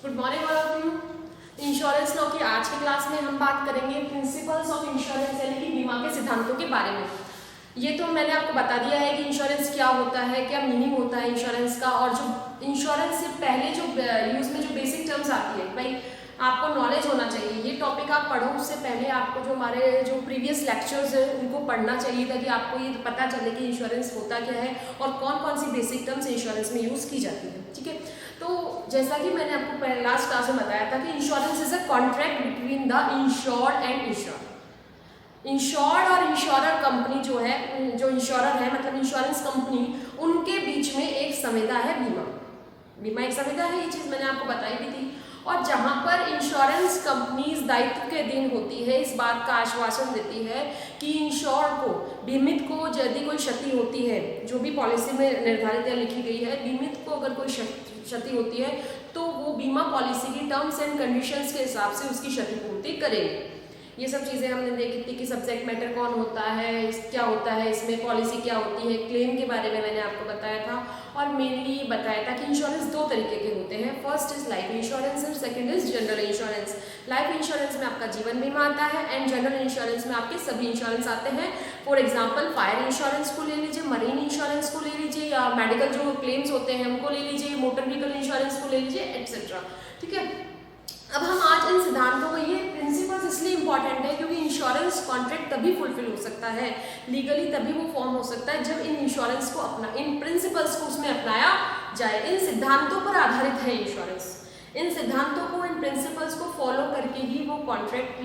Good morning all of you. Insurance law की आज की क्लास में हम बात करेंगे प्रिंसिपल्स ऑफ इंश्योरेंस यानी कि बीमा के सिद्धांतों के बारे में। ये तो मैंने आपको बता दिया है कि इंश्योरेंस क्या होता है, क्या मीनिंग होता है इंश्योरेंस का, और जो इंश्योरेंस से पहले जो यूज में जो बेसिक टर्म्स आती है भाई आपको नॉलेज होना चाहिए। ये टॉपिक आप पढ़ो उससे पहले आपको जो हमारे जो प्रीवियस लेक्चर्स है उनको पढ़ना चाहिए ताकि आपको ये पता चले कि इंश्योरेंस होता क्या है और कौन कौन सी बेसिक टर्म्स इंश्योरेंस में यूज़ की जाती है। ठीक है, तो जैसा कि मैंने आपको लास्ट क्लास में बताया था कि insurance is a contract between the insured and insured. Insured और इंश्योरर कंपनी जो है, जो इंश्योरर है मतलब इंश्योरेंस कंपनी, उनके बीच में एक संविदा है बीमा। बीमा एक संविदा है, ये चीज़ मैंने आपको बताई भी थी। और जहाँ पर इंश्योरेंस कंपनीज दायित्व के अधीन होती है, इस बात का आश्वासन देती है कि इंश्योर्ड को, बीमित को यदि कोई क्षति होती है, जो भी पॉलिसी में निर्धारित या लिखी गई है, बीमित को अगर कोई क्षति होती है तो वो बीमा पॉलिसी की टर्म्स एंड कंडीशंस के हिसाब से उसकी क्षतिपूर्ति करेगी। ये सब चीज़ें हमने देखी थी कि सब्जेक्ट मैटर कौन होता है, क्या होता है, इसमें पॉलिसी क्या होती है, क्लेम के बारे में मैंने आपको बताया था। और मेनली ये बताया था कि इंश्योरेंस दो तरीके के होते हैं, first is life insurance and second is general insurance. Life insurance में आपका जीवन बीमा आता है एंड जनरल इंश्योरेंस में आपके सभी इंश्योरेंस आते हैं। फॉर एग्जाम्पल फायर इंश्योरेंस को ले लीजिए, मरीन इंश्योरेंस को ले लीजिए, या मेडिकल जो क्लेम्स होते हैं उनको ले लीजिए, मोटर व्हीकल इंश्योरेंस को ले लीजिए, एटसेट्रा। ठीक है, अब हम आज इन सिद्धांतों को, ये प्रिंसिपल्स इसलिए इंपॉर्टेंट है क्योंकि इंश्योरेंस कॉन्ट्रैक्ट तभी फुलफिल हो सकता है, लीगली तभी वो फॉर्म हो सकता है जब इन इंश्योरेंस को इन प्रिंसिपल्स को उसमें अपनाया जाए। इन सिद्धांतों पर आधारित है इंश्योरेंस। इन सिद्धांतों को, इन प्रिंसिपल्स को फॉलो करके ही वो कॉन्ट्रैक्ट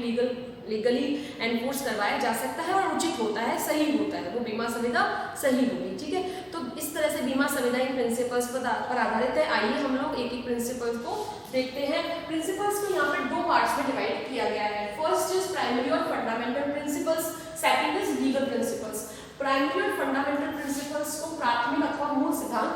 लीगली एनफोर्स करवाया जा सकता है और उचित होता है, सही होता है, वो बीमा संविदा सही होगी। ठीक है, तो इस तरह से बीमा संविदा इन प्रिंसिपल्स पर आधारित है। आइए हम लोग एक एक प्रिंसिपल्स को देखते हैं। प्रिंसिपल्स को यहाँ पर दो पार्ट्स में डिवाइड किया गया है। फर्स्ट इज प्राइमरी और fundamental principles, second is legal principles. Primary और फंडामेंटल प्रिंसिपल्स को प्राथमिक अथवा मूल सिद्धांत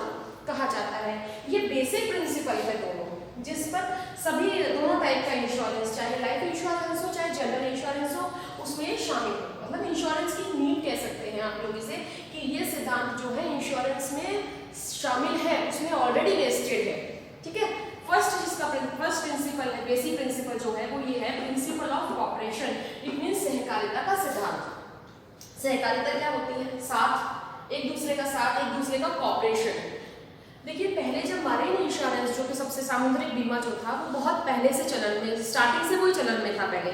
कहा जाता है। ये बेसिक प्रिंसिपल है दोनों, जिस पर सभी दोनों टाइप का इंश्योरेंस, चाहे लाइफ इंश्योरेंस हो चाहे जनरल इंश्योरेंस हो, उसमें शामिल हो। मतलब इंश्योरेंस की नींव कह सकते हैं आप लोग इसे, कि ये सिद्धांत जो है इंश्योरेंस में शामिल है, उसमें ऑलरेडी लिस्टेड है। ठीक है, फर्स्ट प्रिंसिपल है, बेसिक प्रिंसिपल जो है वो ये है principle of cooperation. It means सहकारिता का सिद्धांत। सहकारिता क्या होती है? साथ, एक दूसरे का साथ, एक दूसरे का कोऑपरेशन। देखिए, पहले जब मरीन इंश्योरेंस जो कि सबसे सामुद्रिक बीमा जो था वो बहुत पहले से चलन में, स्टार्टिंग से वही चलन में था पहले।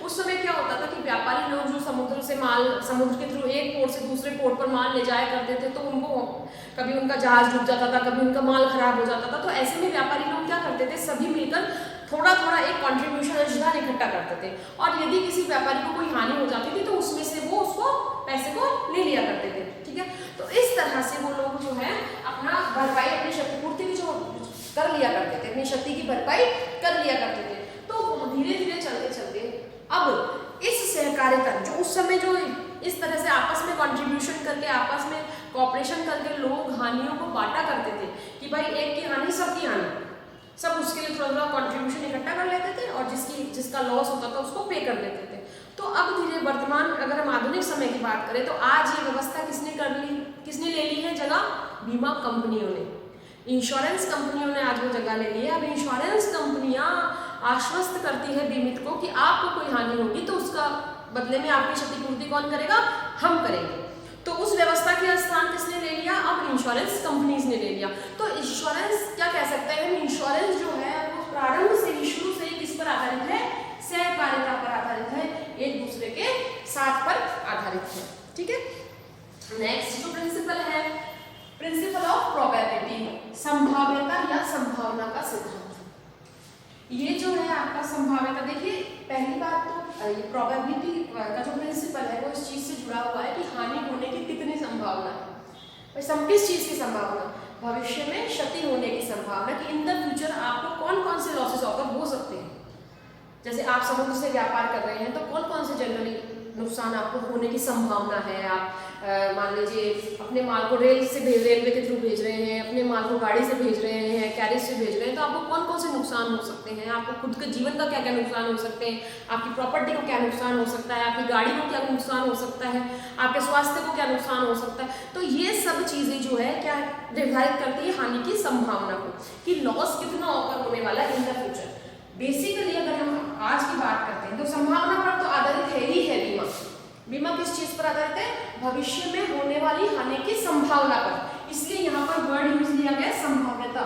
उस समय क्या होता था कि व्यापारी लोग जो समुद्र के थ्रू एक पोर्ट से दूसरे पोर्ट पर माल ले जाया करते थे, तो उनको कभी उनका जहाज डूब जाता था, कभी उनका माल खराब हो जाता था। तो ऐसे में व्यापारी लोग क्या करते थे, सभी मिलकर थोड़ा थोड़ा एक कॉन्ट्रीब्यूशन अंशदान इकट्ठा करते थे, और यदि किसी व्यापारी को कोई हानि हो जाती थी तो उसमें से वो उसको पैसे को ले लिया करते थे। ठीक है, तो इस तरह से वो लोग जो है अपना भरपाई, अपनी क्षतिपूर्ति की जो कर लिया करते थे, अपनी क्षति की भरपाई कर लिया करते थे। तो धीरे धीरे चलते चलते अब इस सहकारिता, जो उस समय जो इस तरह से आपस में कॉन्ट्रीब्यूशन करके, आपस में कॉपरेशन करके लोग हानियों को बांटा करते थे कि भाई एक की हानि सबकी हानि, सब उसके लिए थोड़ा थोड़ा कॉन्ट्रीब्यूशन इकट्ठा कर लेते थे और जिसका लॉस होता था उसको पे कर देते थे। तो अब धीरे वर्तमान, अगर हम आधुनिक समय की बात करें तो आज ये व्यवस्था किसने ले ली है जगह? बीमा कंपनियों ने, इंश्योरेंस कंपनियों ने आज वो जगह ले ली है। अब इंश्योरेंस कंपनियां आश्वस्त करती है बीमित को कि आपको कोई हानि होगी तो उसका बदले में आपकी क्षतिपूर्ति कौन करेगा? हम करेंगे। तो उस व्यवस्था के स्थान किसने ले लिया? अब इंश्योरेंस कंपनीज ने ले लिया। तो इंश्योरेंस क्या कह सकते हैं, इंश्योरेंस जो है वो प्रारंभ से ही, शुरू से ही किस पर आधारित है? सहकारिता पर आधारित है, एक दूसरे के साथ पर आधारित है। ठीक है, नेक्स्ट जो प्रिंसिपल है, प्रिंसिपल ऑफ प्रोबेबिलिटी, संभाव्यता या संभावना का सिद्धांत। ये जो है आपका संभाव्यता, देखिए पहली बात तो ये प्रोबेबिलिटी का जो प्रिंसिपल है वो इस चीज से जुड़ा हुआ है कि हानि होने की कितनी संभावना है। किस चीज की संभावना? भविष्य में क्षति होने की संभावना, कि इन द फ्यूचर आपको कौन कौन से लॉसेस हो सकते हैं। जैसे आप समुद्र से व्यापार कर रहे हैं तो कौन कौन से जनरली नुकसान आपको होने की संभावना है। आप मान लीजिए अपने माल को रेलवे के थ्रू भेज रहे हैं, अपने माल को गाड़ी से भेज रहे हैं, कैरेज से भेज रहे हैं, तो आपको कौन कौन से नुकसान हो सकते हैं। आपको खुद के जीवन का क्या क्या नुकसान हो सकते हैं, आपकी प्रॉपर्टी को क्या नुकसान हो सकता है, आपकी गाड़ी को क्या नुकसान हो सकता है, आपके स्वास्थ्य को क्या नुकसान हो सकता है। तो ये सब चीज़ें जो है क्या निर्धारित करती है हानि की संभावना को, कि लॉस कितना ऑकर होने वाला है इन द फ्यूचर। बेसिकली अगर हम आज की बात करते हैं तो संभावना पर तो आधारित है ही है बीमा। बीमा किस चीज पर आधारित है? भविष्य में होने वाली हानि की संभावना पर। इसलिए यहाँ पर वर्ड यूज लिया गया संभाव्यता।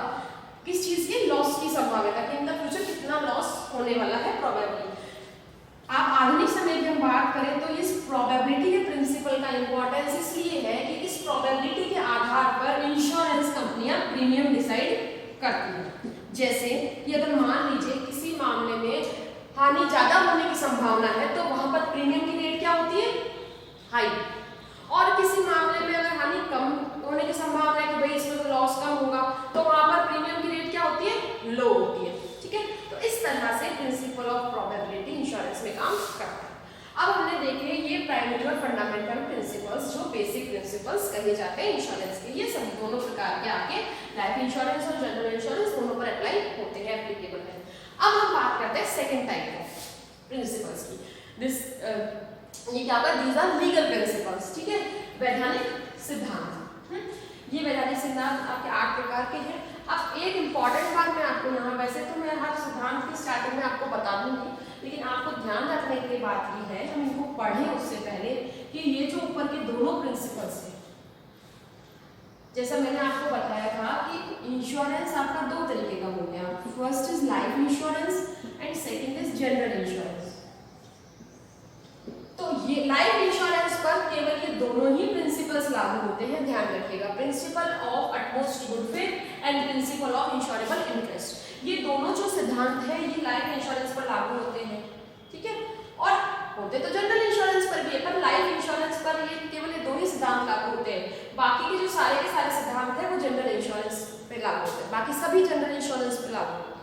किस चीज की? लॉस की संभाव्यता कि इन द फ्यूचर कितना लॉस होने वाला है, प्रोबेबिलिटी। आप आधुनिक समय की हम बात करें तो इस प्रोबेबिलिटी के प्रिंसिपल का इंपॉर्टेंस इसलिए है कि इस प्रोबेबिलिटी के आधार पर इंश्योरेंस कंपनियां प्रीमियम डिसाइड करती हैं। जैसे कि अगर मान लीजिए किसी मामले में हानि ज्यादा होने की संभावना है तो वहां पर प्रीमियम की रेट क्या होती है? हाई। और किसी मामले में अगर हानि कम होने की संभावना है कि भाई इसमें तो लॉस कम होगा तो वहां पर प्रीमियम की रेट क्या होती है? लो होती है। ठीक है, तो इस तरह से प्रिंसिपल ऑफ प्रोबेबिलिटी इंश्योरेंस में काम करता है। अब हमने देखे ये प्राइमरी और फंडामेंटल प्रिंसिपल्स, जो बेसिक प्रिंसिपल्स कहे जाते हैं इंश्योरेंस के। ये सभी दोनों प्रकार के आपके लाइफ इंश्योरेंस और जनरल इंश्योरेंस दोनों पर अप्लाई होते हैं, एप्लीकेबल है। अब हम बात करते हैं सेकंड टाइप ऑफ प्रिंसिपल्स की। दिस ये क्या होगा? These are legal principles. ठीक है, वैधानिक सिद्धांत। ये वैधानिक सिद्धांत आपके 8 प्रकार के हैं। अब एक इंपॉर्टेंट बात मैं आपको यहाँ, वैसे तो मैं हर सिद्धांत की स्टार्टिंग में आपको बता दूंगी, लेकिन आपको ध्यान रखने की बात ये है हम इनको पढ़ें उससे पहले कि ये जो ऊपर के दोनों प्रिंसिपल्स हैं, जैसा मैंने आपको बताया था कि इंश्योरेंस आपका दो तरीके का हो गया। First is life insurance and second is general insurance. तो ये लाइफ इंश्योरेंस पर केवल ये दोनों ही प्रिंसिपल्स लागू होते हैं, ध्यान रखिएगा। Principle of utmost good faith and principle of insurable interest. ये दोनों जो सिद्धांत है ये लाइफ इंश्योरेंस पर लागू होते हैं। ठीक है, और होते तो जनरल इंश्योरेंस पर भी है, पर लाइफ इंश्योरेंस पर ये केवल ये दो ही सिद्धांत लागू होते हैं। बाकी के जो सारे के सारे सिद्धांत है वो जनरल इंश्योरेंस पे लागू होते हैं, बाकी सभी जनरल इंश्योरेंस पे लागू होते हैं।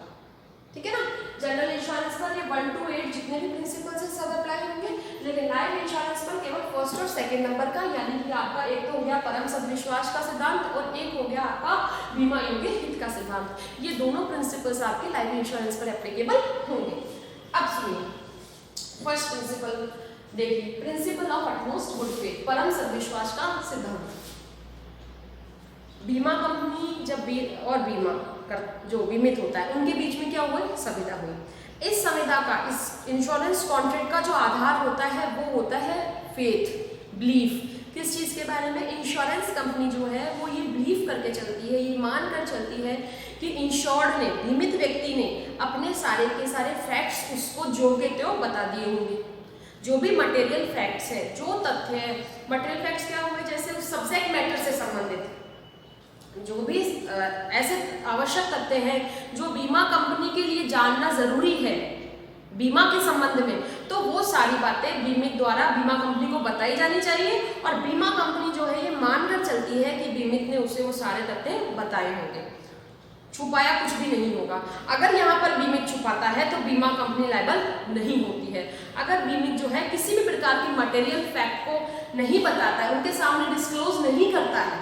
ठीक है ना, जनरल इंश्योरेंस पर ये 1 to 8 जितने भी प्रिंसिपल्स हैं सब अप्लाई होंगे, लेकिन लाइफ इंश्योरेंस पर केवल फर्स्ट और सेकंड नंबर का, यानी कि आपका एक तो हो गया परम सद्विश्वास का सिद्धांत और एक हो गया आपका बीमा योग्य हित का सिद्धांत। ये दोनों प्रिंसिपल्स आपके लाइफ इंश्योरेंस पर एप्लीकेबल होंगे। अब सुनिए, फर्स्ट प्रिंसिपल देखिए, principle of utmost good faith, परम सद्विश्वास का सिद्धांत। बीमा कंपनी जब और बीमा जो बीमित होता है उनके बीच में क्या हुआ? संविदा हुई। इस संविदा का, इस इंश्योरेंस कॉन्ट्रैक्ट का जो आधार होता है वो होता है फेथ, बिलीफ। किस चीज के बारे में? इंश्योरेंस कंपनी जो है वो ये बिलीव करके चलती है, ये मान कर चलती है कि इंश्योर्ड ने, बीमित व्यक्ति ने अपने सारे के सारे फैक्ट्स उसको जो के त्यों बता दिए होंगे। जो भी मटेरियल फैक्ट्स है, जो तथ्य है, मटेरियल फैक्ट्स क्या हुए? जैसे उस सब्जेक्ट मैटर से संबंधित जो भी ऐसे आवश्यक तथ्य हैं जो बीमा कंपनी के लिए जानना जरूरी है बीमा के संबंध में, तो वो सारी बातें बीमित द्वारा बीमा कंपनी को बताई जानी चाहिए। और बीमा कंपनी जो है ये मानकर चलती है कि बीमित ने उसे वो सारे तथ्य बताए होंगे, छुपाया कुछ भी नहीं होगा। अगर यहाँ पर बीमित छुपाता है तो बीमा कंपनी लायबल नहीं होती है। अगर बीमित जो है किसी भी प्रकार की मटेरियल फैक्ट को नहीं बताता है, उनके सामने डिस्क्लोज नहीं करता है,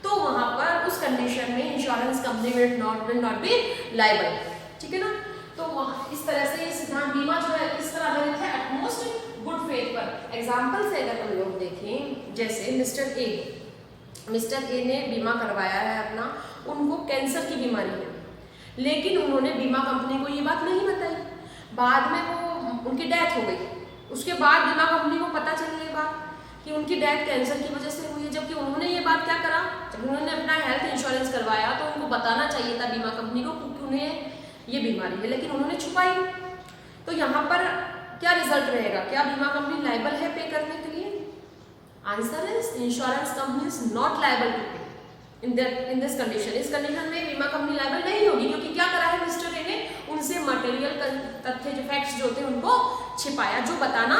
तो वहां पर उस कंडीशन में insurance company will not be liable. ठीक है ना, तो इस तरह से ये सिद्धांत बीमा जो है किस पर आधारित है? एटमोस्ट गुड फेथ पर। एग्जांपल से अगर हम लोग देखें, जैसे मिस्टर ए ने बीमा करवाया है अपना, उनको कैंसर की बीमारी है, लेकिन उन्होंने बीमा कंपनी को ये बात नहीं बताई। बाद में वो उनकी डेथ हो गई, उसके बाद बीमा कंपनी को पता चली ये बात कि उनकी डेथ कैंसर की वजह से हुई है, जबकि उन्होंने ये बात क्या करा? जब उन्होंने अपना हेल्थ इंश्योरेंस करवाया तो उनको बताना चाहिए था बीमा कंपनी को क्योंकि उन्हें ये बीमारी है, लेकिन उन्होंने छुपाई। तो यहाँ पर क्या रिजल्ट रहेगा? क्या बीमा कंपनी लायबल है पे करने के लिए? Answer is insurance company is not liable to pay in this condition. इस कंडीशन में बीमा कंपनी लायबल नहीं होगी, क्योंकि क्या करा है मिस्टर ए ने? उनसे मटेरियल तथ्य जो फैक्ट्स जो थे उनको छिपाया, जो बताना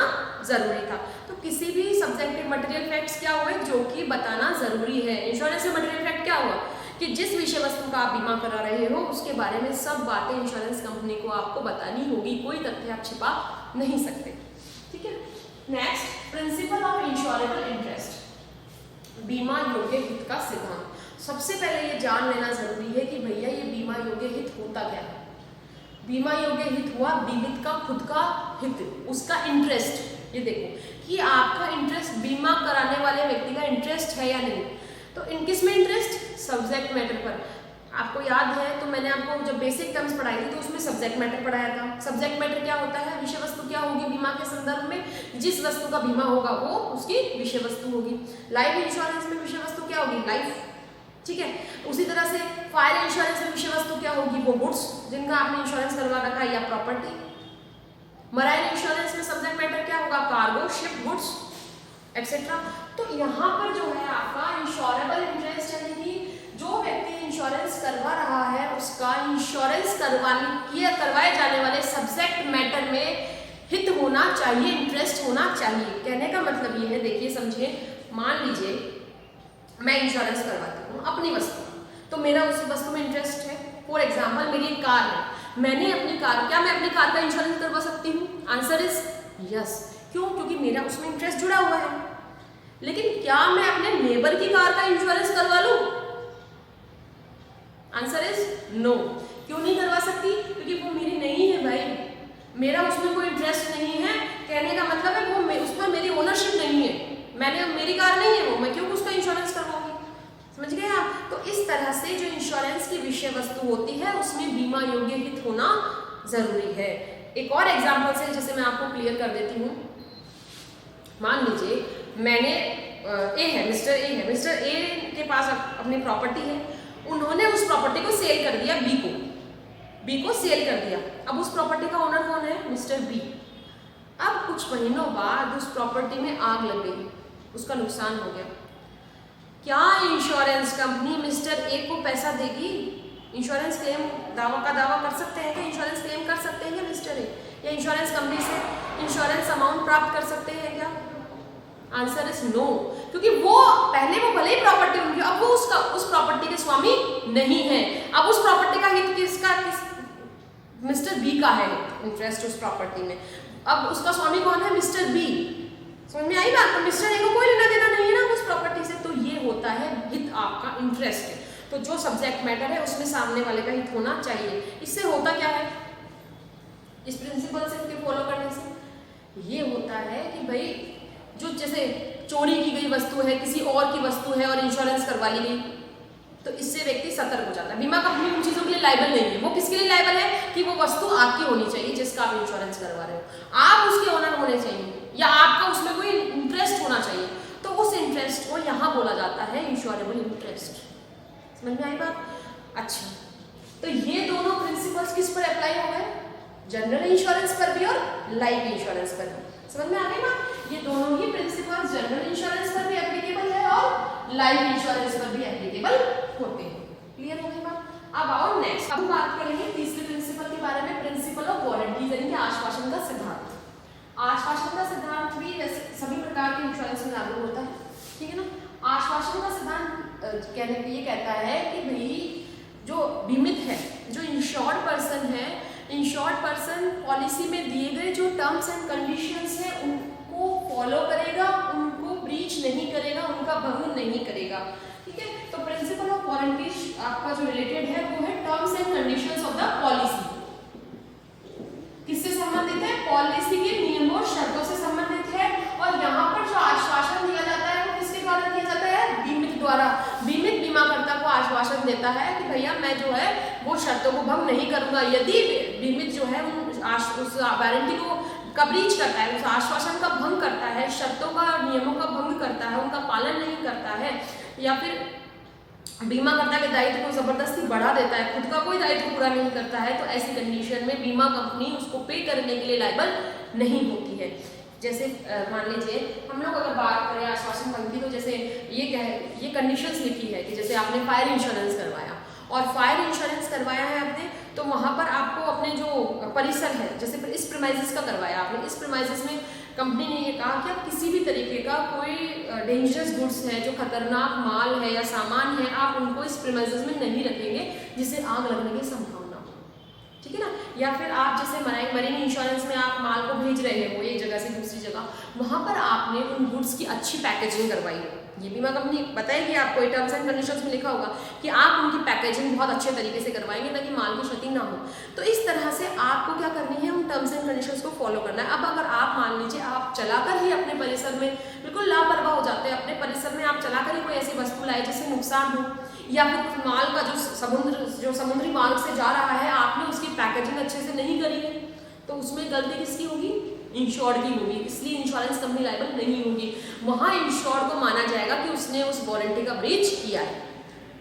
जरूरी था। तो किसी भी सब्जेक्टिव मटेरियल फैक्ट्स क्या हुए? जो कि बताना जरूरी है। इंश्योरेंस में मटेरियल फैक्ट क्या हुआ? कि जिस विषय वस्तु का आप बीमा करा रहे हो उसके बारे में सब बातें इंश्योरेंस कंपनी को आपको बतानी होगी, कोई तथ्य आप छिपा नहीं सकते। ठीक है, next, principle of insurable interest, बीमा योग्य हित का सिद्धांत। सबसे पहले ये जान लेना जरूरी है कि भैया ये बीमा योग्य हित होता क्या है। बीमा योग्य हित हुआ बीमित का खुद का हित, उसका इंटरेस्ट। ये देखो कि आपका इंटरेस्ट बीमा कराने वाले व्यक्ति का इंटरेस्ट है या नहीं। तो इन किस में इंटरेस्ट? सब्जेक्ट मैटर पर। आपको याद है तो मैंने आपको जब बेसिक टर्म्स पढ़ाई थी तो उसमें सब्जेक्ट मैटर पढ़ाया था। सब्जेक्ट मैटर क्या होता है? विषय वस्तु क्या होगी बीमा के संदर्भ में? जिस वस्तु का बीमा होगा वो उसकी विषय वस्तु होगी। लाइफ इंश्योरेंस में विषय वस्तु क्या होगी? लाइफ, ठीक है। उसी तरह से फायर इंश्योरेंस में विषय वस्तु क्या होगी? वो गुड्स जिनका आपने इंश्योरेंस करवा रखा है या प्रॉपर्टी। मराइन इंश्योरेंस में सब्जेक्ट मैटर क्या होगा? Cargo, ship, goods etcetera. तो यहाँ पर जो है आपका इंश्योरेबल इंटरेस्ट यानी कि जो व्यक्ति इंश्योरेंस करवा रहा है उसका इंश्योरेंस करवाए जाने वाले सब्जेक्ट मैटर में हित होना चाहिए, इंटरेस्ट होना चाहिए। कहने का मतलब ये है, देखिए समझिए, मान लीजिए मैं इंश्योरेंस करवाती हूँ अपनी वस्तु, तो मेरा उस वस्तु में इंटरेस्ट है। फॉर एग्जाम्पल मेरी एक कार है, मैंने अपनी कार, क्या मैं अपनी कार का इंश्योरेंस करवा सकती हूँ? Answer is yes. क्यों? क्योंकि मेरा उसमें इंटरेस्ट जुड़ा हुआ है। लेकिन क्या मैं अपने नेबर की कार का इंश्योरेंस करवा लूं? Answer is no. क्यों नहीं करवा सकती? क्योंकि वो मेरी नहीं है भाई, मेरा उसमें कोई इंटरेस्ट नहीं है। कहने का मतलब है वो उसमें मेरी ओनरशिप नहीं है, मेरी कार नहीं है वो, मैं क्यों उसका इंश्योरेंस करवाऊंगी? समझ गए आप? तो इस तरह से जो इंश्योरेंस की विषय वस्तु होती है उसमें बीमा योग्य हित होना जरूरी है। एक और एग्जाम्पल से जैसे मैं आपको क्लियर कर देती हूँ। मान लीजिए मैंने मिस्टर ए के पास अपनी प्रॉपर्टी है, उन्होंने उस प्रॉपर्टी को सेल कर दिया बी को सेल कर दिया। अब उस प्रॉपर्टी का ओनर कौन है? Mister B. अब कुछ महीनों बाद उस प्रॉपर्टी में आग लग गई, उसका नुकसान हो गया। क्या इंश्योरेंस कंपनी मिस्टर ए को पैसा देगी? इंश्योरेंस क्लेम दावा कर सकते हैं क्या? इंश्योरेंस क्लेम कर सकते हैं क्या मिस्टर ए? या इंश्योरेंस कंपनी से इंश्योरेंस अमाउंट प्राप्त कर सकते हैं क्या? Answer is no. क्योंकि वो पहले वो भले ही प्रॉपर्टी उनकी, अब वो उस प्रॉपर्टी के स्वामी नहीं है। अब उस प्रॉपर्टी का हित मिस्टर बी का है, इंटरेस्ट उस प्रॉपर्टी में। अब उसका स्वामी कौन है? Mister B. समझ में आई बात? तो मिस्टर ए को कोई लेना देना नहीं है ना उस प्रॉपर्टी से। तो ये होता है हित, आपका इंटरेस्ट है। तो जो सब्जेक्ट मैटर है उसमें सामने वाले का हित होना चाहिए। इससे होता क्या है, इस प्रिंसिपल से इसके फॉलो करने से ये होता है कि भाई जो जैसे चोरी की गई वस्तु है, किसी और की वस्तु है और इंश्योरेंस करवा ली गई, तो इससे व्यक्ति सतर्क हो जाता है। बीमा कंपनी उन चीजों के लिए लायबल नहीं है। वो किसके लिए लायबल है? कि वो वस्तु आपकी होनी चाहिए जिसका आप इंश्योरेंस करवा रहे हो, आप उसके ओनर होने चाहिए या आपका उसमें कोई इंटरेस्ट होना चाहिए। तो उस इंटरेस्ट को यहाँ बोला जाता है इंश्योरेबल इंटरेस्ट। समझ में आई बात? अच्छा, तो ये दोनों प्रिंसिपल्स किस पर अप्लाई हो गए? जनरल इंश्योरेंस पर भी और लाइफ इंश्योरेंस पर भी। समझ में आ गई ना? ये दोनों ही प्रिंसिपल्स जनरल इंश्योरेंस पर भी एप्लीकेबल है और लाइफ इंश्योरेंस पर भी एप्लीकेबल होते हैं। क्लियर हो गई बात? अब आओ नेक्स्ट, अब बात करेंगे तीसरे प्रिंसिपल के बारे में, प्रिंसिपल ऑफ वारंटी यानी कि आश्वासन का सिद्धांत। आश्वासन का सिद्धांत भी सभी प्रकार के इंश्योरेंस में लागू होता है, ठीक है ना? आश्वासन का सिद्धांत कहने के ये कहता है कि भाई जो बीमित है, जो इंश्योर्ड पर्सन है, इंश्योर्ड पर्सन पॉलिसी में दिए गए जो टर्म्स एंड कंडीशंस है उनको फॉलो करेगा, उनको ब्रीच नहीं करेगा, उनका भंग नहीं करेगा, ठीक है? तो प्रिंसिपल ऑफ वारंटी आपका जो रिलेटेड है वो है terms and conditions of the policy. किससे संबंधित है? पॉलिसी के नियमों और शर्तों से संबंधित है। और यहाँ पर जो आश्वासन दिया जाता है वो किसके द्वारा दिया जाता है? बीमित द्वारा। बीमित बीमाकर्ता को आश्वासन देता है कि भैया मैं जो है वो शर्तों को भंग नहीं करूंगा। यदि बीमित जो है उस वारंटी को ब्रीच करता है, उस आश्वासन का भंग करता है, शर्तों का नियमों का भंग करता है, उनका पालन नहीं करता है, या फिर बीमाकर्ता के दायित्व को जबरदस्ती बढ़ा देता है, खुद का कोई दायित्व पूरा नहीं करता है, तो ऐसी कंडीशन में बीमा कंपनी उसको पे करने के लिए लायबल नहीं होती है। जैसे मान लीजिए हम लोग अगर बात करें आश्वासन भंग की, तो जैसे ये कंडीशंस लिखी है कि जैसे आपने फायर इंश्योरेंस करवाया और फायर इंश्योरेंस करवाया है आपने, तो वहाँ पर आपको अपने जो परिसर है, जैसे इस प्रीमाइसेस का करवाया आपने, इस प्रीमाइसेस में कंपनी ने ये कहा कि आप किसी भी तरीके का कोई डेंजरस गुड्स है, जो खतरनाक माल है या सामान है, आप उनको इस प्रीमाइसेस में नहीं रखेंगे जिससे आग लगने की संभावना हो, ठीक है ना? या फिर आप जैसे मरीन इंश्योरेंस में आप माल को भेज रहे हो एक जगह से दूसरी जगह, वहाँ पर आपने उन गुड्स की अच्छी पैकेजिंग करवाई। ये बीमा कंपनी बताएगी आपको, टर्म्स एंड कंडीशंस में लिखा होगा कि आप उनकी पैकेजिंग बहुत अच्छे तरीके से करवाएंगे ताकि माल की क्षति ना हो। तो इस तरह से आपको क्या करनी है, उन टर्म्स एंड कंडीशंस को फॉलो करना है। अब अगर आप मान लीजिए आप चलाकर ही अपने परिसर में बिल्कुल लापरवाह हो जाते हैं, अपने परिसर में आप चलाकर ही कोई ऐसी वस्तु लाए जिससे नुकसान हो, या फिर माल का जो समुद्री मार्ग से जा रहा है, आपने उसकी पैकेजिंग अच्छे से नहीं करी है, तो उसमें गलती किसकी होगी? इंश्योर्ड की होगी, इसलिए इंश्योरेंस कंपनी लायबल नहीं होगी। वहां इंश्योर्ड को माना जाएगा कि उसने उस वारंटी का ब्रीच किया है,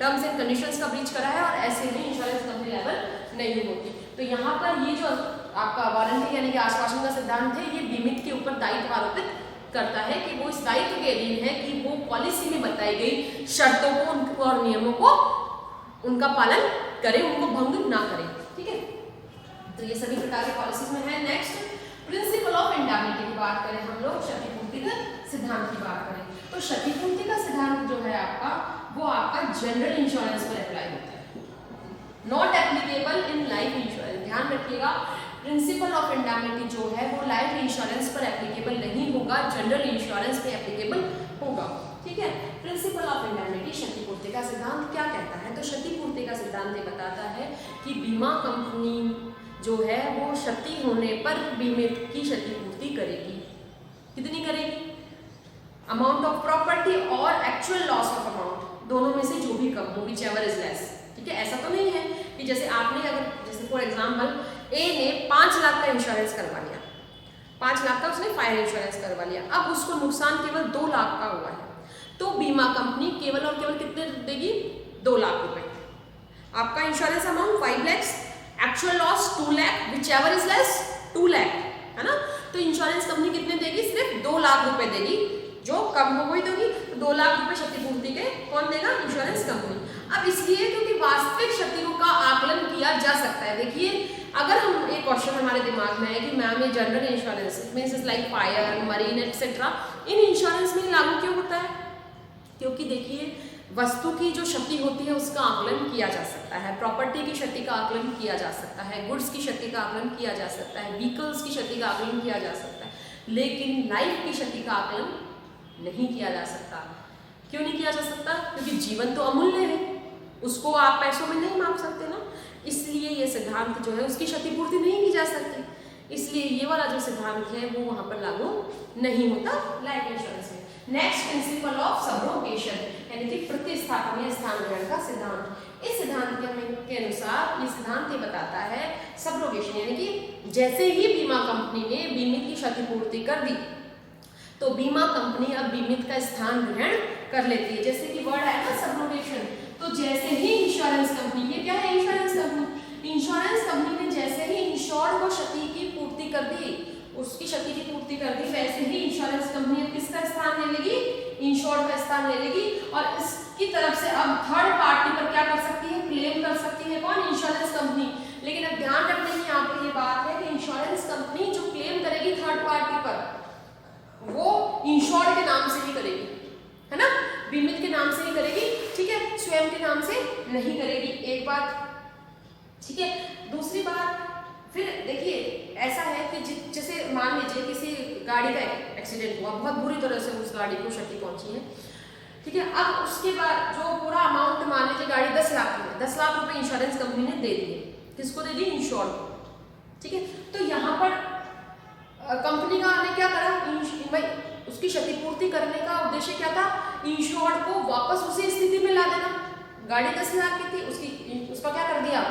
टर्म्स एंड कंडीशंस का ब्रीच करा है, और ऐसे में इंश्योरेंस कंपनी लायबल नहीं होती। तो यहाँ पर ये जो आपका वारंटी यानी कि आश्वासन का सिद्धांत है, ये बीमित के ऊपर दायित्व आरोपित करता है कि वो इस दायित्व के अधीन है कि वो पॉलिसी में बताई गई शर्तों को और नियमों को उनका पालन करे, उनको भंग ना करे। ठीक है, तो ये सभी प्रकार के पॉलिसीज में है। नेक्स्ट प्रिंसिपल ऑफ इंडेमनिटी की बात करें हम लोग, क्षतिपूर्ति का सिद्धांत की बात करें, तो क्षतिपूर्ति का सिद्धांत जो है आपका, वो आपका जनरल इंश्योरेंस पर अप्लाई होता है, not applicable in life insurance. ध्यान रखिएगा, प्रिंसिपल ऑफ इंडेमनिटी जो है वो लाइफ इंश्योरेंस पर एप्लीकेबल नहीं होगा, जनरल इंश्योरेंस पे एप्लीकेबल होगा। ठीक है, प्रिंसिपल ऑफ इंडेमनिटी क्षतिपूर्ति का सिद्धांत क्या कहता है? तो क्षतिपूर्ति का सिद्धांत ये बताता है कि बीमा कंपनी जो है वो क्षति होने पर बीमित की क्षतिपूर्ति करेगी। कितनी करेगी? अमाउंट ऑफ प्रॉपर्टी और एक्चुअल लॉस ऑफ अमाउंट, दोनों में से जो भी कम हो, व्हिचएवर इज लेस। ठीक है, ऐसा तो नहीं है कि जैसे आपने अगर जैसे फॉर एग्जांपल ए ने 5 लाख का इंश्योरेंस करवा लिया, 5 लाख का उसने फायर इंश्योरेंस करवा लिया, अब उसको नुकसान केवल 2 लाख का हुआ है, तो बीमा कंपनी केवल और केवल कितने देगी? 2 लाख रुपए। आपका insurance amount 5 lakh, actual loss 2 lakh, whichever is less 2 lakh, है ना। तो इंश्योरेंस कंपनी कितने देगी? सिर्फ 2 लाख रुपए देगी, जो कम हो गई दोगी। 2 लाख रुपए क्षतिपूर्ति के कौन देगा? Insurance company. अब इसलिए क्योंकि वास्तविक क्षतियों का आकलन किया जा सकता है। देखिए, अगर हम एक क्वेश्चन हमारे दिमाग में है कि मैम ये general insurance means is like fire, marine etcetera, in insurance में लागू क्यों होता है? क्योंकि देखिए, वस्तु की जो क्षति होती है उसका आकलन किया जा सकता है, प्रॉपर्टी की क्षति का आकलन किया जा सकता है, गुड्स की क्षति का आकलन किया जा सकता है, व्हीकल्स की क्षति का आकलन किया जा सकता है, लेकिन लाइफ की क्षति का आकलन नहीं किया जा सकता। क्यों नहीं किया जा सकता? क्योंकि जीवन तो अमूल्य है, उसको आप पैसों में नहीं माप सकते ना, इसलिए ये सिद्धांत जो है उसकी क्षतिपूर्ति नहीं की जा सकती, इसलिए ये वाला जो सिद्धांत है वो वहां पर लागू नहीं होता लाइफ इंश्योरेंस में। नेक्स्ट प्रिंसिपल ऑफ सबरोगेशन यानी कि प्रतिस्थापन या स्थान ग्रहण का सिद्धांत। इस सिद्धांत के अनुसार ये सिद्धांत ये बताता है सबरोगेशन यानी कि जैसे ही बीमा कंपनी ने बीमित की क्षतिपूर्ति कर दी तो बीमा कंपनी अब बीमित का स्थान ग्रहण कर लेती है। जैसे कि वर्ड है ना सबरोगेशन, तो जैसे ही इंश्योरेंस कंपनी, ये क्या है? इंश्योरेंस कंपनी, इंश्योरेंस कंपनी ने जैसे ही इंश्योर्ड को क्षति की पूर्ति कर दी, उसकी क्षति की पूर्ति कर दी, वैसे ही इंश्योरेंस कंपनी अब किसका स्थान ले लेगी? इंश्योर्ड का स्थान ले लेगी, और इसकी तरफ से अब थर्ड पार्टी पर क्या कर सकती है? क्लेम कर सकती है। कौन? Insurance company. लेकिन अब ध्यान रखने की यहाँ पर ये बात है कि इंश्योरेंस कंपनी जो क्लेम करेगी थर्ड पार्टी पर, वो इंश्योर्ड के नाम से ही करेगी, है ना, बीमित के नाम से ही करेगी। ठीक है, स्वयं के नाम से नहीं करेगी, एक बात। ठीक है, दूसरी बात, फिर देखिए ऐसा है कि जैसे मान लीजिए किसी गाड़ी का एक्सीडेंट हुआ, बहुत बुरी तरह से उस गाड़ी को क्षति पहुंची है। ठीक है, अब उसके बाद जो पूरा अमाउंट, मान लीजिए गाड़ी 10 लाख की है, 10 लाख रुपए इंश्योरेंस कंपनी ने दे दिए, किसको दे दी? इंश्योर्ड को। ठीक है, तो यहाँ पर कंपनी का ने क्या करा? भाई उसकी क्षतिपूर्ति करने का उद्देश्य क्या था? इंश्योर्ड को वापस उसी स्थिति में ला देना। गाड़ी 10 लाख की थी, उसका क्या कर दिया?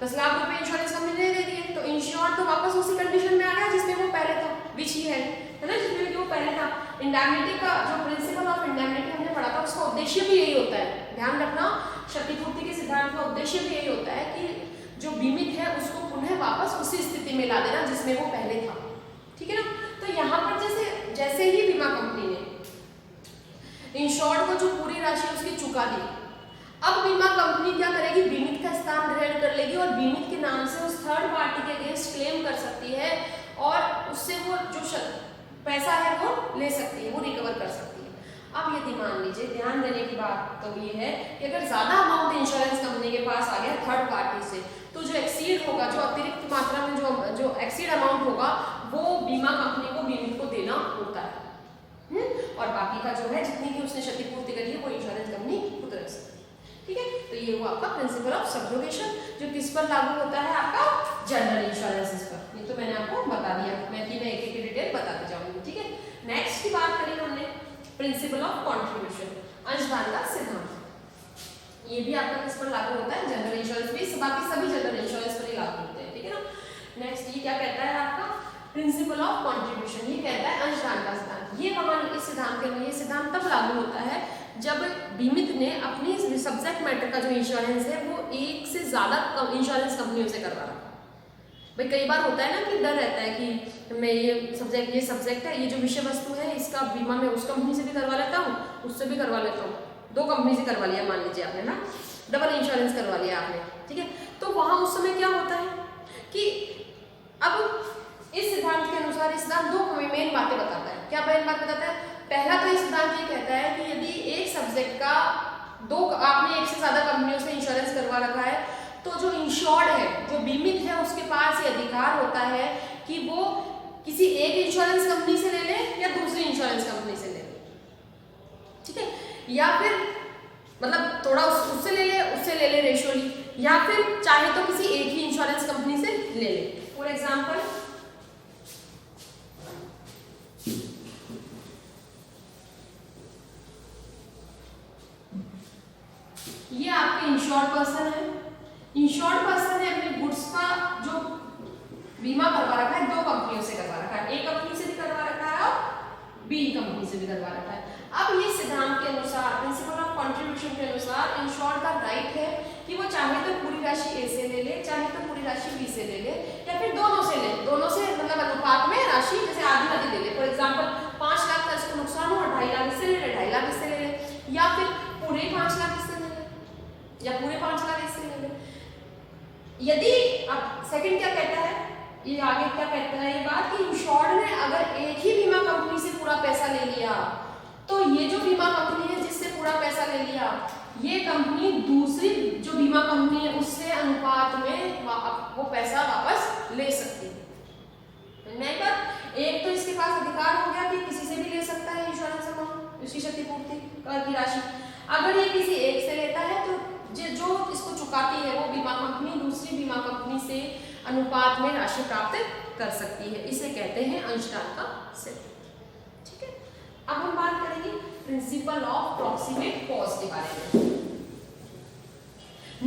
10 लाख रुपए इंश्योरेंस कंपनी ने दे दिए, तो इंश्योर्ड तो वापस उसी कंडीशन में आ गया जिसमें वो पहले था, विच ही है ना, जिसमें वो पहले था। इंडेमनिटी का जो प्रिंसिपल ऑफ इंडेमनिटी हमने पढ़ा था, उसका उद्देश्य भी यही होता है, ध्यान रखना, क्षतिपूर्ति के सिद्धांत का उद्देश्य भी यही होता है कि जो बीमित है उसको पुनः वापस उसी स्थिति में ला देना जिसमें वो पहले था। ठीक है ना, तो यहाँ पर जैसे ही बीमा कंपनी ने इंश्योर्ड को जो पूरी राशि उसकी चुका दी, अब बीमा कंपनी क्या करेगी? बीमित का स्थान ग्रहण कर लेगी और बीमित के नाम से उस थर्ड पार्टी के अगेंस्ट क्लेम कर सकती है और उससे वो जो पैसा है वो ले सकती है, वो रिकवर कर सकती है। अब यदि मान लीजिए, ध्यान देने की बात तो ये है कि अगर ज्यादा अमाउंट इंश्योरेंस कंपनी के पास आ गया थर्ड पार्टी से, तो जो एक्सीड होगा, जो अतिरिक्त मात्रा में जो एक्सीड अमाउंट होगा, वो बीमा कंपनी को बीमित को देना होता है। और बाकी का जो है, जितनी भी उसने क्षतिपूर्ति करी है, वो इंश्योरेंस कंपनी खुद रख सकती है। ठीक है, तो ये वो आपका प्रिंसिपल ऑफ सबरोगेशन, जो किस पर लागू होता है? आपका जनरल इंश्योरेंस पर। ये तो मैंने आपको बता दिया, मैं एक डिटेल बताते जाऊंगी। ठीक है, नेक्स्ट की बात करें हमने प्रिंसिपल ऑफ कॉन्ट्रीब्यूशन, अंशदान का सिद्धांत। ये भी आपका किस पर लागू होता है, जनरल इंश्योरेंस भी, बाकी सभी जनरल इंश्योरेंस पर ही लागू होते हैं, ठीक है ना। नेक्स्ट ये क्या कहता है आपका प्रिंसिपल ऑफ कंट्रीब्यूशन, ये कहता है अंशदान का सिद्धांत। ये वहां इस सिद्धांत के ये सिद्धांत तब लागू होता है जब बीमित ने अपनी सब्जेक्ट मैटर का जो इंश्योरेंस है वो एक से ज्यादा इंश्योरेंस कंपनियों से करवा रखा। भाई कई बार होता है ना कि डर रहता है कि मैं ये सब्जेक्ट है, ये जो विषय वस्तु है इसका बीमा मैं उस कंपनी से भी करवा लेता हूँ, उससे भी करवा लेता हूँ, 2 कंपनी से करवा लिया मान लीजिए आपने ना, डबल इंश्योरेंस करवा लिया आपने, ठीक है। तो वहां उस समय क्या होता है कि अब इस सिद्धांत के अनुसार इस सिद्धांत 2 मेन बातें बताता है। क्या मेन बात बताता है? पहला तो इस सिद्धांत ये कहता है कि यदि एक सब्जेक्ट का आपने एक से ज्यादा कंपनियों से इंश्योरेंस करवा रखा है तो जो इंश्योर्ड है, जो बीमित है, उसके पास ये अधिकार होता है कि वो किसी एक इंश्योरेंस कंपनी से ले ले या दूसरी इंश्योरेंस कंपनी से ले ले, ठीक है, या फिर मतलब थोड़ा उससे ले ले रेशियोली, या फिर चाहे तो किसी एक ही इंश्योरेंस कंपनी से ले ले। फॉर एग्जांपल ये आपके इंश्योर्ड पर्सन है, इंश्योर्ड पर्सन ने अपने गुड्स का जो बीमा करवा रखा है 2 कंपनियों से करवा रखा है, एक कंपनी से भी करवा रखा है और बी कंपनी से भी करवा रखा है। अब ये सिद्धांत के अनुसार, प्रिंसिपल ऑफ कंट्रीब्यूशन के अनुसार इंश्योर्ड का राइट है कि वो चाहे तो पूरी राशि ए से ले ले, चाहे तो पूरी राशि बी से ले ले, या फिर दोनों से ले, दोनों से मतलब अनुपात में राशि जैसे आधी आधी ले ले। फॉर एग्जांपल 5 लाख का इसको नुकसान हुआ, 2.5 लाख इससे ले ले, 2.5 लाख इससे ले ले, या फिर पूरे 5 लाख इससे ले ले, या पूरे 5 लाख इससे ले ले। यदि अब सेकंड क्या कहता है, ये आगे क्या कहता है ये बात कि इंश्योर्ड ने अगर एक ही बीमा कंपनी से पूरा पैसा ले लिया तो ये जो बीमा कंपनी है जिससे पूरा पैसा ले लिया, ये कंपनी दूसरी जो बीमा कंपनी है उससे अनुपात में वो पैसा वापस ले सकती है। नहीं पर एक तो इसके पास अधिकार हो गया कि किसी से भी ले सकता है इंश्योरेंस अमाउंट, उसकी क्षतिपूर्ति की राशि। अगर ये किसी एक से लेता है तो जो इसको चुकाती है वो बीमा कंपनी दूसरी बीमा कंपनी से अनुपात में राशि प्राप्त कर सकती है। इसे कहते हैं अंशदान का सिद्धांत, ठीक है। अब हम बात करेंगे प्रिंसिपल ऑफ प्रॉक्सिमेट कॉज के बारे में,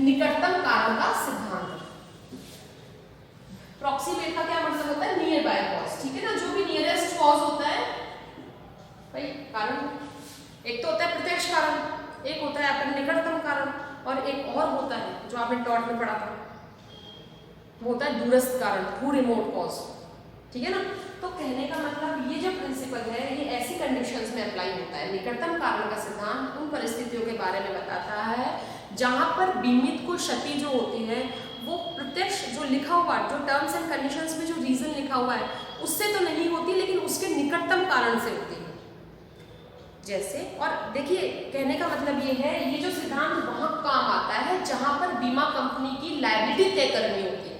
निकटतम कारण का सिद्धांत। प्रॉक्सिमेट का क्या मतलब होता है? नियर बाय कॉज, ठीक है ना। जो भी नियरेस्ट कॉज होता है भाई कारण, एक तो होता है प्रत्यक्ष कारण, एक होता है आपका निकटतम कारण, और एक और होता है जो आपने टॉट में पढ़ा था वो होता है दूरस्थ कारण, टू रिमोट कॉज, ठीक है ना। तो कहने का मतलब ये जो प्रिंसिपल है ये ऐसी कंडीशंस में अप्लाई होता है। निकटतम कारण का सिद्धांत उन परिस्थितियों के बारे में बताता है जहां पर बीमित को क्षति जो होती है वो प्रत्यक्ष जो लिखा हुआ, जो टर्म्स एंड कंडीशंस में जो रीजन लिखा हुआ है उससे तो नहीं होती, लेकिन उसके निकटतम कारण से होती है। जैसे, और देखिए कहने का मतलब ये है, ये जो सिद्धांत वहां काम आता है जहां पर बीमा कंपनी की लायबिलिटी तय करनी होती है,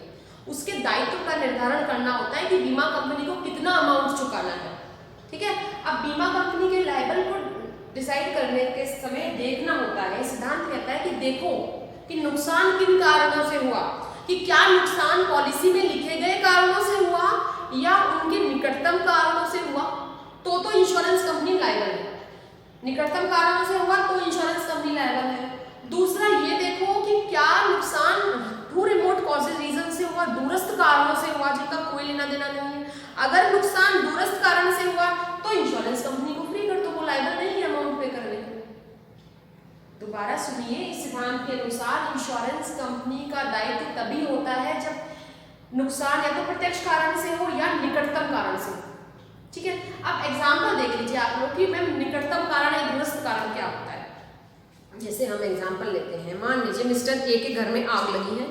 उसके दायित्व का निर्धारण करना होता है कि बीमा कंपनी को कितना अमाउंट चुकाना है, ठीक है। अब बीमा कंपनी के लायबल को डिसाइड करने के समय देखना होता है, सिद्धांत कहता है कि देखो कि नुकसान किन कारणों से हुआ, कि क्या नुकसान पॉलिसी में लिखे गए कारणों से हुआ या उनके निकटतम कारणों से हुआ, तो इंश्योरेंस कंपनी लायबल है। निकटतम कारणों से हुआ तो इंश्योरेंस कंपनी लायबल है। दूसरा ये देखो कि क्या नुकसान टू रिमोट कॉजेज रीजन से हुआ, दूरस्थ कारणों से हुआ जिनका कोई लेना देना नहीं है। अगर नुकसान दूरस्थ कारण से हुआ तो इंश्योरेंस कंपनी को फ्री कर दो, वो लायबल नहीं है अमाउंट पे करने के लिए। दोबारा सुनिए, इस सिद्धांत के अनुसार इंश्योरेंस कंपनी का दायित्व तभी होता है जब नुकसान या तो प्रत्यक्ष कारण से हो या निकटतम कारण से, ठीक है। अब एग्जाम्पल देख लीजिए आप लोग कि मैम निकटतम कारण या दूरस्थ कारण क्या होता है। जैसे हम एग्जाम्पल लेते हैं, मान लीजिए मिस्टर ए के घर में आग लगी है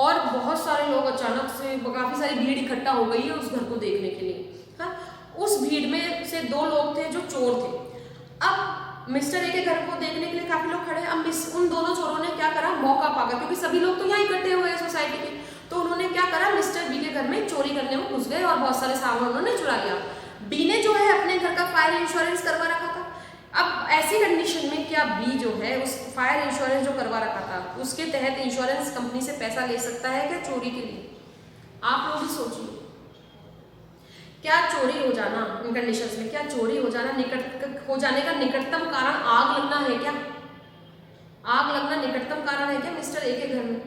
और बहुत सारे लोग अचानक से, काफी सारी भीड़ इकट्ठा हो गई है उस घर को देखने के लिए। हाँ, उस भीड़ में से 2 लोग थे जो चोर थे। अब मिस्टर ए के घर को देखने के लिए काफी लोग खड़े। अब उन दोनों चोरों ने क्या करा, मौका पाकर, क्योंकि सभी लोग तो यहाँ इकट्ठे हुए हैं सोसाइटी के, तो उन्होंने क्या करा, मिस्टर बी के घर में चोरी करने में घुस गए और बहुत सारे सामान उन्होंने चुरा लिया। बी ने जो है अपने घर का फायर इंश्योरेंस करवा रखा था। अब ऐसी कंडीशन में क्या बी जो है उस फायर इंश्योरेंस जो करवा रखा था उसके तहत इंश्योरेंस कंपनी से पैसा ले सकता है क्या चोरी के लिए? आप लोग भी सोचिए, क्या चोरी हो जाना इन कंडीशंस में, क्या चोरी हो जाना हो जाने का निकटतम कारण आग लगना है क्या? आग लगना निकटतम कारण है क्या मिस्टर ए के घर में?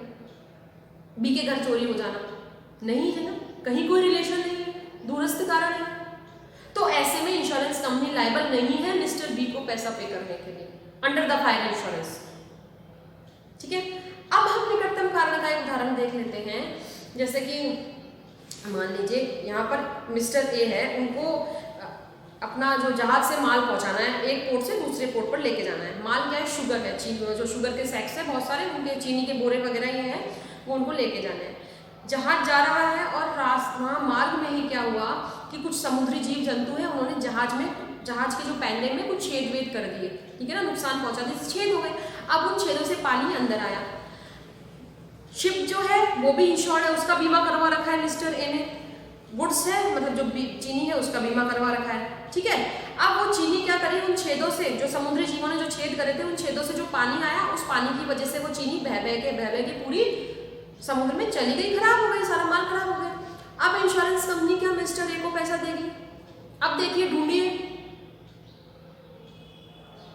बी के घर चोरी हो जाना नहीं है ना, कहीं कोई रिलेशन नहीं है, दूरस्थ कारण है। तो ऐसे में इंश्योरेंस कंपनी लायबल नहीं है मिस्टर बी को पैसा पे करने के लिए अंडर द फायर इंश्योरेंस। ठीक है, अब हम निकटतम कारण का एक उदाहरण देख लेते हैं। जैसे कि मान लीजिए यहाँ पर मिस्टर ए है, उनको अपना जो जहाज से माल पहुंचाना है, एक पोर्ट से दूसरे पोर्ट पर लेके जाना है। माल क्या है? शुगर है, जो शुगर के सैक्स है बहुत सारे, उनके चीनी के बोरे वगैरह ये है, वो उनको लेके जाना है। जहाज जा रहा है और वहाँ मार्ग में ही क्या हुआ कि कुछ समुद्री जीव जंतु है, उन्होंने जहाज के जो पैंडे में कुछ छेद वेद कर दिए, ठीक है ना, नुकसान पहुंचा दिए, छेद हो गए। अब उन छेदों से पानी अंदर आया। शिप जो है वो भी इंश्योर्ड है, उसका बीमा करवा रखा है मिस्टर ए ने। वुड्स है, मतलब जो चीनी है उसका बीमा करवा रखा है, ठीक है। अब वो चीनी क्या करे, उन छेदों से, जो समुद्री जीवों ने जो छेद करे थे, उन छेदों से जो पानी आया, उस पानी की वजह से वो चीनी बह बह के पूरी समुद्र में चली गई, खराब हो गई, सारा माल खराब हो गया। अब इंश्योरेंस कंपनी क्या मिस्टर ए को पैसा देगी? अब देखिए, ढूंढिए,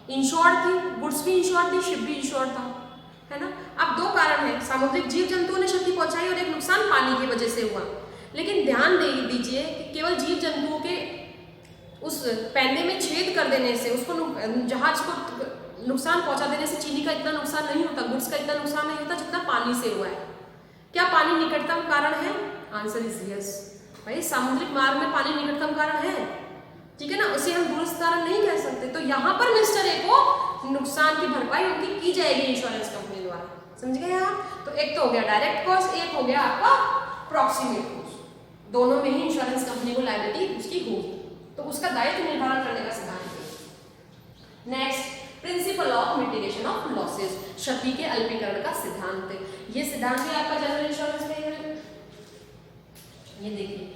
इंश्योर्ड थी, गुड्स भी इंश्योर्ड थी, शिप भी इंश्योर्ड था, है ना। अब दो कारण है, सामुद्रिक जीव जंतुओं ने क्षति पहुंचाई और एक नुकसान पानी की वजह से हुआ। लेकिन ध्यान दे दीजिए कि केवल जीव जंतुओं के उस पैंडे में छेद कर देने से, उसको जहाज को नुकसान पहुंचा देने से चीनी का इतना नुकसान नहीं होता, गुड्स का इतना नुकसान नहीं होता जितना पानी से हुआ है। क्या पानी निकटतम कारण है? Answer is yes. भाई समुद्रिक मार्ग में पानी निकटतम कारण है, ठीक है ना, उसे हम दूरस्थ कारण नहीं कह सकते। तो यहाँ पर मिस्टर ए को नुकसान की भरपाई उनकी की जाएगी इंश्योरेंस कंपनी द्वारा, समझ गए आप। तो एक तो हो गया डायरेक्ट कॉस्ट, एक हो गया आपका प्रॉक्सिमेट कॉस्ट। दोनों में ही इंश्योरेंस कंपनी को लायबिलिटी उसकी होगी, तो उसका दायित्व निर्धारण करने का सिद्धांत है। Next, principle of mitigation of losses, क्षति के अल्पीकरण का सिद्धांत। ये सिद्धांत भी आपका जनरल इंश्योरेंस में है, ये देखिए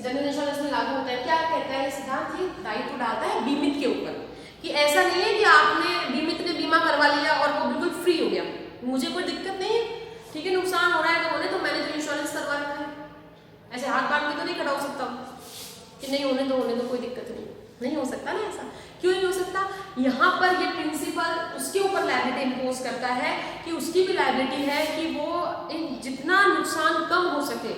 जनरल इंश्योरेंस में लागू होता है। क्या कहता है ये सिद्धांत? ये दायित्व डालता है बीमित के ऊपर, कि ऐसा नहीं है कि आपने बीमित ने बीमा करवा लिया और वो बिल्कुल फ्री हो गया, मुझे कोई दिक्कत नहीं है, ठीक है, नुकसान हो रहा है तो होने, तो मैंने तो इंश्योरेंस करवा रखा है, ऐसे हाथ बांध के तो नहीं खड़ा हो सकता कि नहीं होने दो, कोई दिक्कत नहीं हो सकता ना। ऐसा क्यों नहीं हो सकता? यहाँ पर ये प्रिंसिपल उसके ऊपर लायबिलिटी इम्पोज करता है कि उसकी भी लायबिलिटी है कि वो जितना नुकसान कम हो सके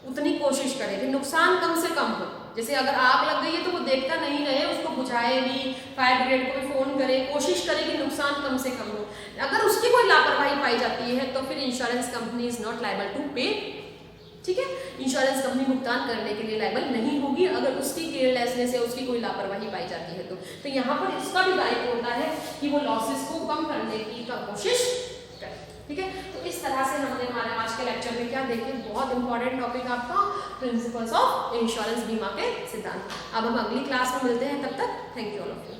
उतनी कोशिश करे कि नुकसान कम से कम हो। जैसे अगर आग लग गई है तो वो देखता नहीं रहे, उसको बुझाए भी, फायर ब्रिगेड को भी फोन करे, कोशिश करे कि नुकसान कम से कम हो। अगर उसकी कोई लापरवाही पाई जाती है तो फिर insurance company is not liable to pay, ठीक है, इंश्योरेंस कंपनी भुगतान करने के लिए लायबल नहीं होगी अगर उसकी केयरलेसनेस या उसकी कोई लापरवाही पाई जाती है तो यहाँ पर इसका भी दायित्व होता है कि वो लॉसेस को कम करने की कोशिश करे, ठीक है। तो इस तरह से हमने हमारे आज के लेक्चर में क्या देखे, बहुत इंपॉर्टेंट टॉपिक आपका प्रिंसिपल्स ऑफ इंश्योरेंस, बीमा के सिद्धांत। अब हम अगली क्लास में मिलते हैं, तब तक thank you all of you.